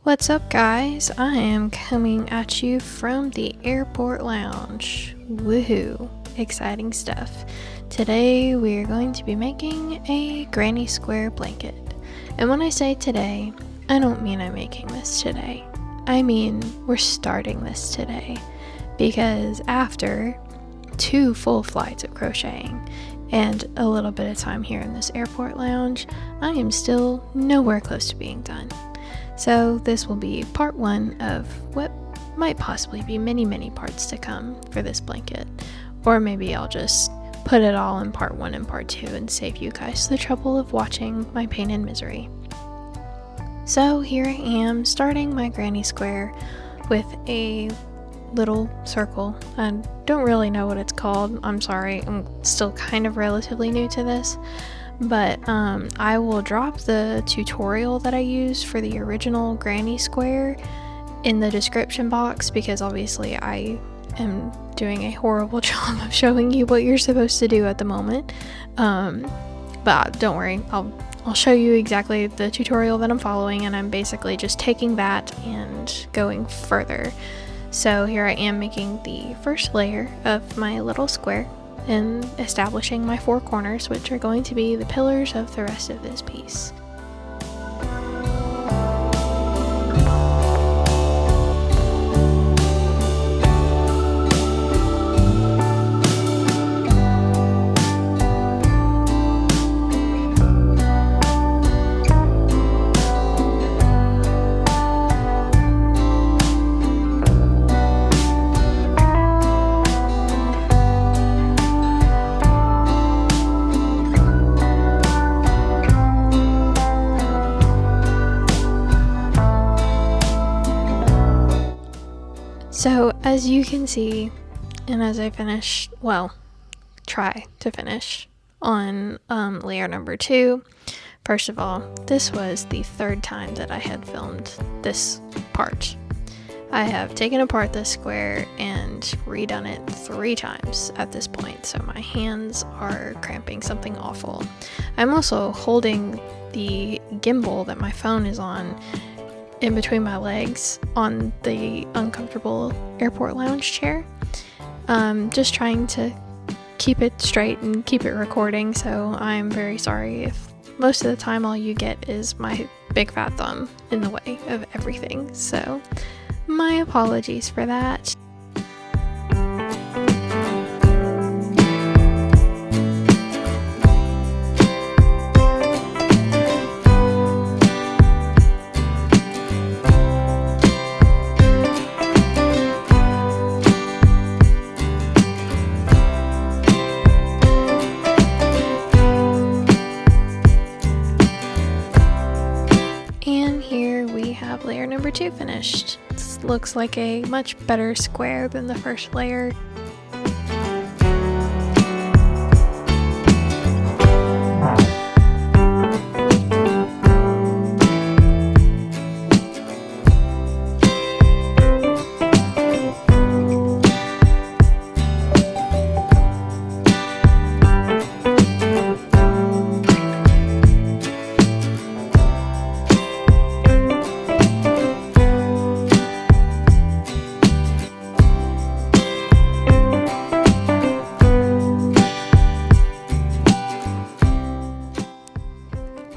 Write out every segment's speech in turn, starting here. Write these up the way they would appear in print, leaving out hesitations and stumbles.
What's up, guys? I am coming at you from the airport lounge. Woohoo! Exciting stuff. Today we are going to be making a Granny Square blanket. And when I say today, I don't mean I'm making this today. I mean we're starting this today. Because after 2 full flights of crocheting and a little bit of time here in this airport lounge, I am still nowhere close to being done. So this will be part 1 of what might possibly be many parts to come for this blanket. Or maybe I'll just put it all in part 1 and part 2 and save you guys the trouble of watching my pain and misery. So here I am starting my Granny Square with a little circle. I don't really know what it's called. I'm sorry, I'm still kind of relatively new to this. But I will drop the tutorial that I used for the original Granny Square in the description box, because obviously I am doing a horrible job of showing you what you're supposed to do at the moment. But don't worry, I'll show you exactly the tutorial that I'm following, and I'm basically just taking that and going further. So here I am making the first layer of my little square and establishing my 4 corners, which are going to be the pillars of the rest of this piece. So as you can see, and as I finish, try to finish on layer number 2, first of all, this was the 3rd time that I had filmed this part. I have taken apart this square and redone it 3 times at this point, so my hands are cramping something awful. I'm also holding the gimbal that my phone is on in between my legs on the uncomfortable airport lounge chair, just trying to keep it straight and keep it recording. So I'm very sorry if most of the time all you get is my big fat thumb in the way of everything, so my apologies for that. Layer number 2 finished. This looks like a much better square than the first layer.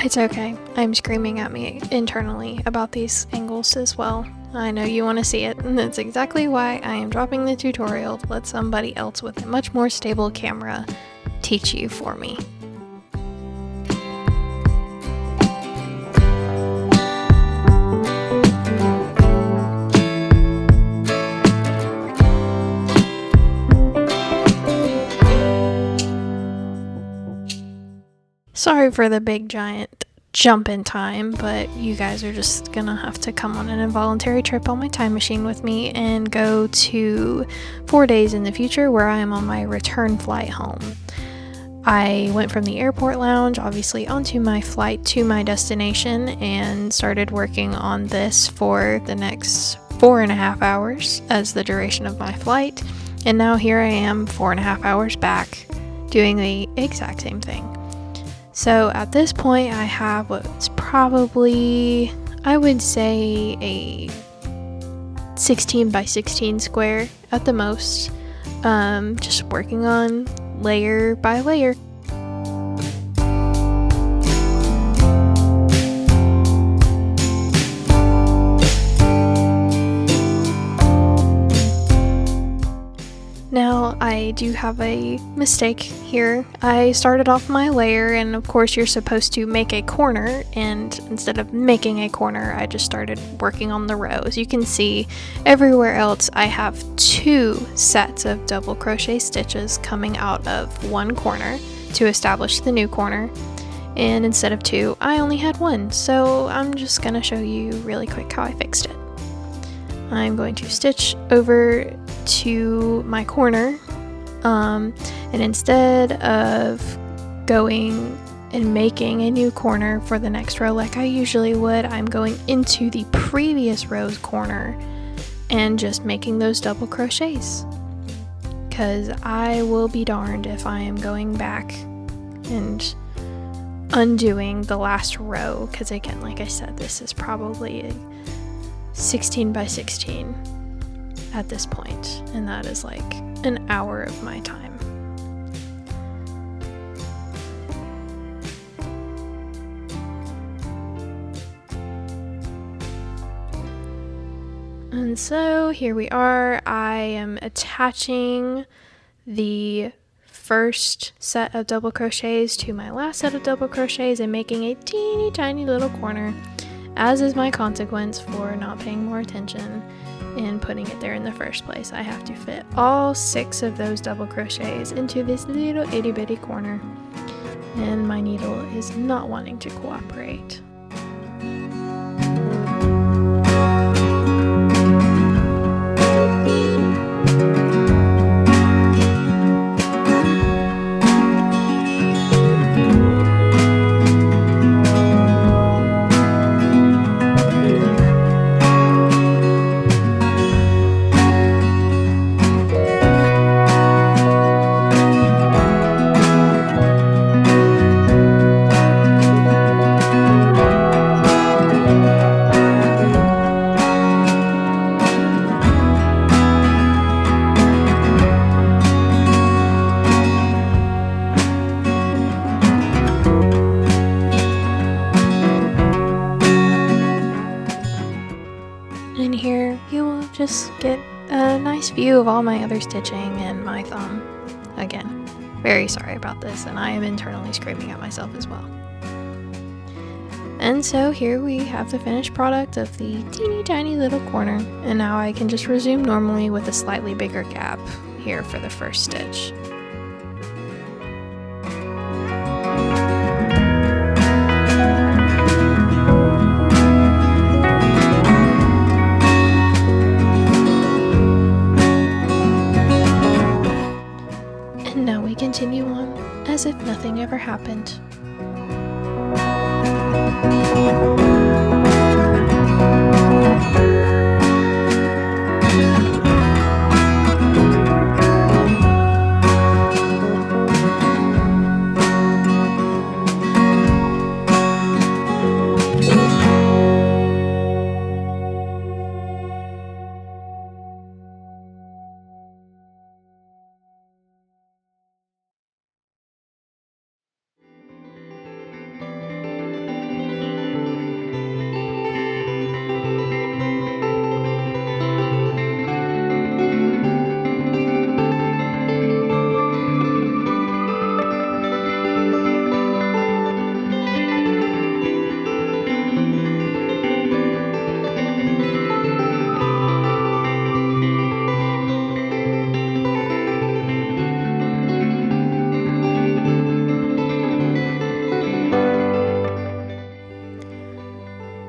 It's okay, I'm screaming at me internally about these angles as well. I know you want to see it, and that's exactly why I am dropping the tutorial to let somebody else with a much more stable camera teach you for me. Sorry for the big giant jump in time, but you guys are just gonna have to come on an involuntary trip on my time machine with me and go to 4 days in the future where I am on my return flight home. I went from the airport lounge obviously onto my flight to my destination and started working on this for the next 4.5 hours as the duration of my flight, and now here I am 4.5 hours back doing the exact same thing. So at this point I have what's probably I would say a 16 by 16 square at the most, just working on layer by layer. Now I do have a mistake here. I started off my layer, and of course you're supposed to make a corner, and instead of making a corner I just started working on the row. As you can see, everywhere else I have 2 sets of double crochet stitches coming out of one corner to establish the new corner, and instead of 2 I only had 1, so I'm just gonna show you really quick how I fixed it. I'm going to stitch over to my corner, and instead of going and making a new corner for the next row like I usually would, I'm going into the previous row's corner and just making those double crochets, because I will be darned if I am going back and undoing the last row, because again, like I said, this is probably a 16 by 16 at this point, and that is like an hour of my time. And so here we are. I am attaching the first set of double crochets to my last set of double crochets and making a teeny tiny little corner, as is my consequence for not paying more attention and putting it there in the first place. I have to fit all 6 of those double crochets into this little itty bitty corner, and my needle is not wanting to cooperate. And here you will just get a nice view of all my other stitching and my thumb. Again, very sorry about this, and I am internally screaming at myself as well. And so here we have the finished product of the teeny tiny little corner, and now I can just resume normally with a slightly bigger gap here for the first stitch. And now we continue on as if nothing ever happened.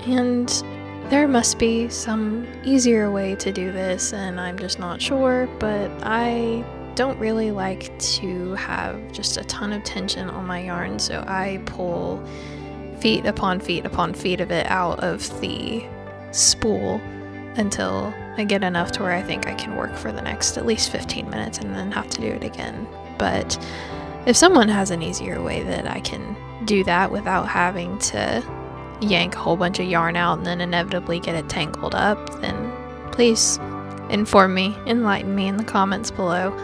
And there must be some easier way to do this, and I'm just not sure, but I don't really like to have just a ton of tension on my yarn, so I pull feet upon feet upon feet of it out of the spool until I get enough to where I think I can work for the next at least 15 minutes and then have to do it again. But if someone has an easier way that I can do that without having to yank a whole bunch of yarn out and then inevitably get it tangled up, then please inform me, enlighten me in the comments below.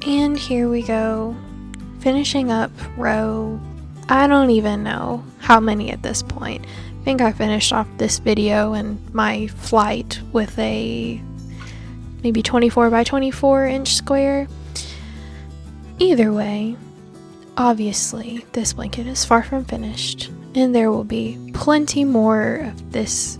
And here we go, finishing up row, I don't even know how many at this point. I think I finished off this video and my flight with a maybe 24 by 24 inch square. Either way, obviously this blanket is far from finished, and there will be plenty more of this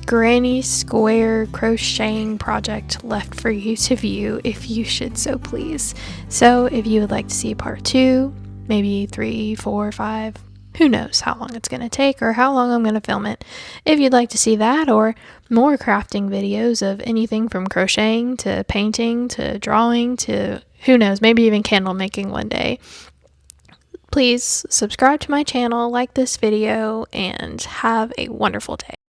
Granny Square crocheting project left for you to view if you should so please. So if you would like to see part 2, maybe 3, 4, 5, who knows how long it's going to take or how long I'm going to film it. If you'd like to see that or more crafting videos of anything from crocheting to painting to drawing to who knows, maybe even candle making one day, please subscribe to my channel, like this video, and have a wonderful day.